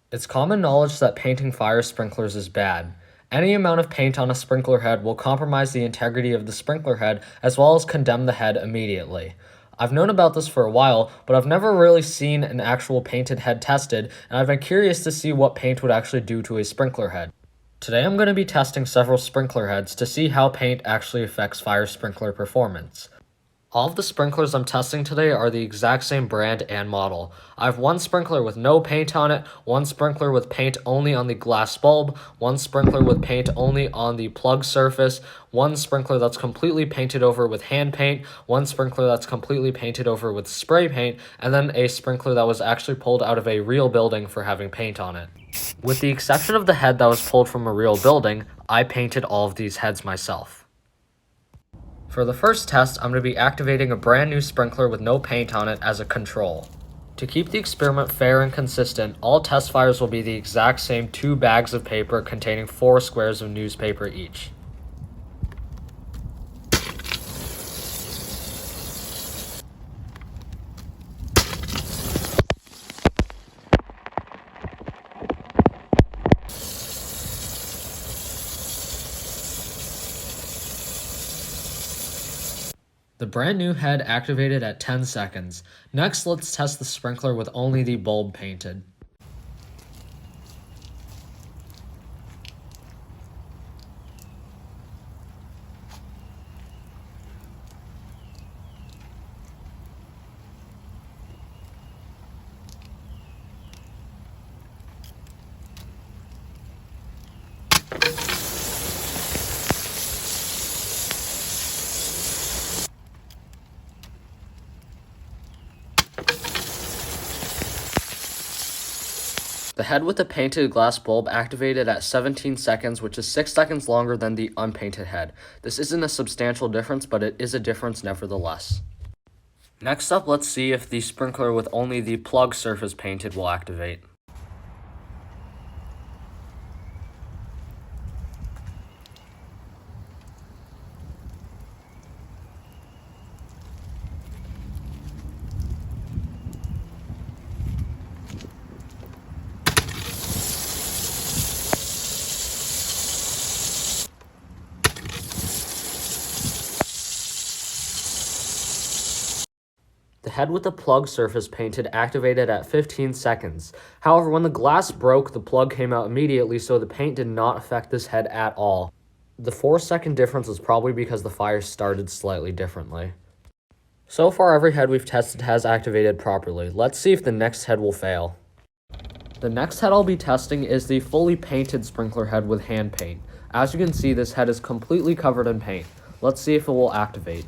It's common knowledge that painting fire sprinklers is bad. Any amount of paint on a sprinkler head will compromise the integrity of the sprinkler head as well as condemn the head immediately. I've known about this for a while, but I've never really seen an actual painted head tested, and I've been curious to see what paint would actually do to a sprinkler head. Today I'm going to be testing several sprinkler heads to see how paint actually affects fire sprinkler performance. All of the sprinklers I'm testing today are the exact same brand and model. I have one sprinkler with no paint on it, one sprinkler with paint only on the glass bulb, one sprinkler with paint only on the plug surface, one sprinkler that's completely painted over with hand paint, one sprinkler that's completely painted over with spray paint, and then a sprinkler that was actually pulled out of a real building for having paint on it. With the exception of the head that was pulled from a real building, I painted all of these heads myself. For the first test, I'm going to be activating a brand new sprinkler with no paint on it as a control. To keep the experiment fair and consistent, all test fires will be the exact same 2 bags of paper containing 4 squares of newspaper each. The brand new head activated at 10 seconds. Next, let's test the sprinkler with only the bulb painted. The head with the painted glass bulb activated at 17 seconds, which is 6 seconds longer than the unpainted head. This isn't a substantial difference, but it is a difference nevertheless. Next up, let's see if the sprinkler with only the plug surface painted will activate. The head with the plug surface painted activated at 15 seconds. However, when the glass broke, the plug came out immediately, so the paint did not affect this head at all. The 4-second difference is probably because the fire started slightly differently. So far, every head we've tested has activated properly. Let's see if the next head will fail. The next head I'll be testing is the fully painted sprinkler head with hand paint. As you can see, this head is completely covered in paint. Let's see if it will activate.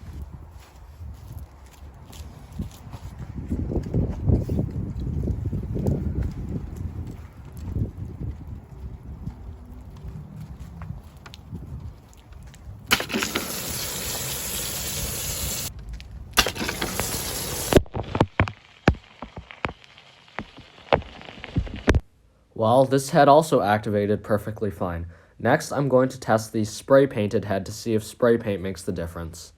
Well, this head also activated perfectly fine. Next, I'm going to test the spray painted head to see if spray paint makes the difference.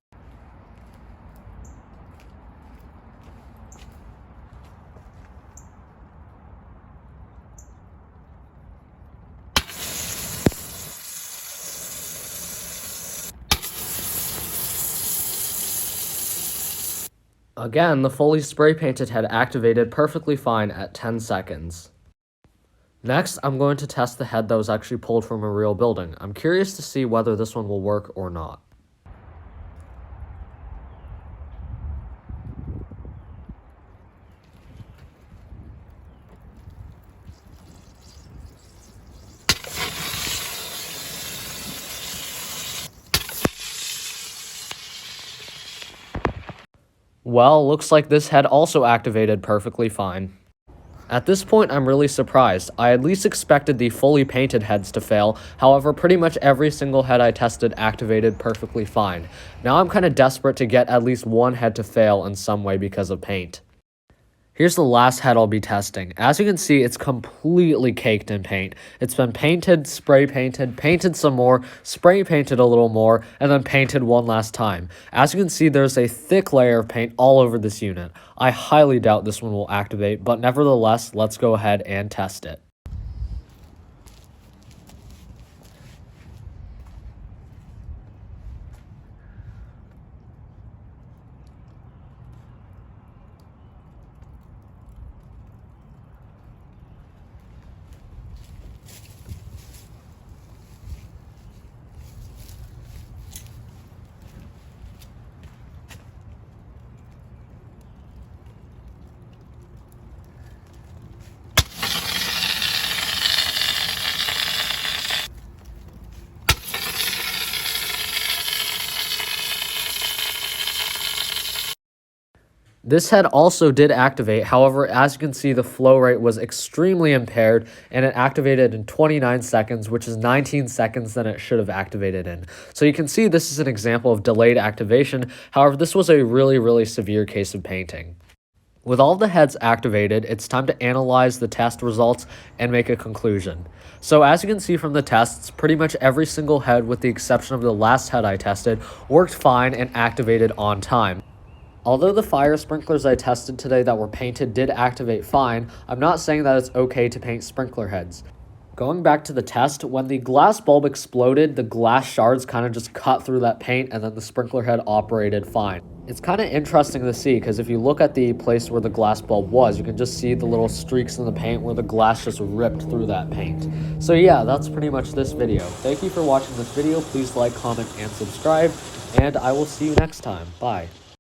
Again, the fully spray painted head activated perfectly fine at 10 seconds. Next, I'm going to test the head that was actually pulled from a real building. I'm curious to see whether this one will work or not. Well, looks like this head also activated perfectly fine. At this point, I'm really surprised. I at least expected the fully painted heads to fail. However, pretty much every single head I tested activated perfectly fine. Now I'm kind of desperate to get at least one head to fail in some way because of paint. Here's the last head I'll be testing. As you can see, it's completely caked in paint. It's been painted, spray painted, painted some more, spray painted a little more, and then painted one last time. As you can see, there's a thick layer of paint all over this unit. I highly doubt this one will activate, but nevertheless, let's go ahead and test it. This head also did activate, however, as you can see, the flow rate was extremely impaired, and it activated in 29 seconds, which is 19 seconds than it should have activated in. So you can see this is an example of delayed activation. However, this was a really severe case of painting. With all the heads activated, it's time to analyze the test results and make a conclusion. So as you can see from the tests, pretty much every single head, with the exception of the last head I tested, worked fine and activated on time. Although the fire sprinklers I tested today that were painted did activate fine, I'm not saying that it's okay to paint sprinkler heads. Going back to the test, when the glass bulb exploded, the glass shards kind of just cut through that paint and then the sprinkler head operated fine. It's kind of interesting to see because if you look at the place where the glass bulb was, you can just see the little streaks in the paint where the glass just ripped through that paint. So yeah, that's pretty much this video. Thank you for watching this video. Please like, comment, and subscribe, and I will see you next time. Bye.